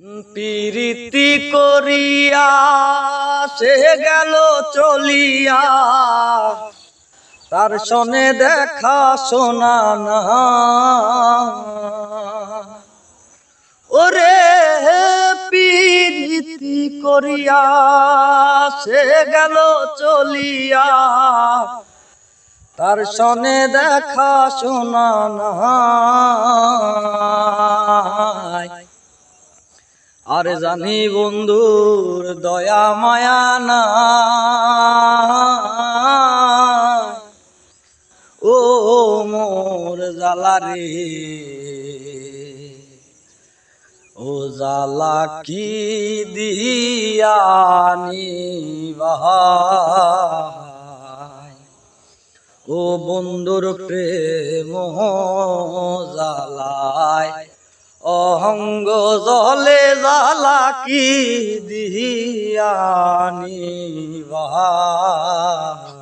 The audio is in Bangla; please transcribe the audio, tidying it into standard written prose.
প্রীতি করিয়া সে গেল চলিয়া, তার সনে দেখা শোনা না। ওরে প্রীতি করিয়া সে গেল চলিয়া, তার সনে দেখা শোনা না। আর জানি বন্ধুর দয়া মায়া না, ও মোর জালারে, ও জালা কি দিয়ানি বাহাই, ও বন্ধুর প্রেম জালায় অহঙ্গ জলে জালা কি দিয়ানি বাহাই।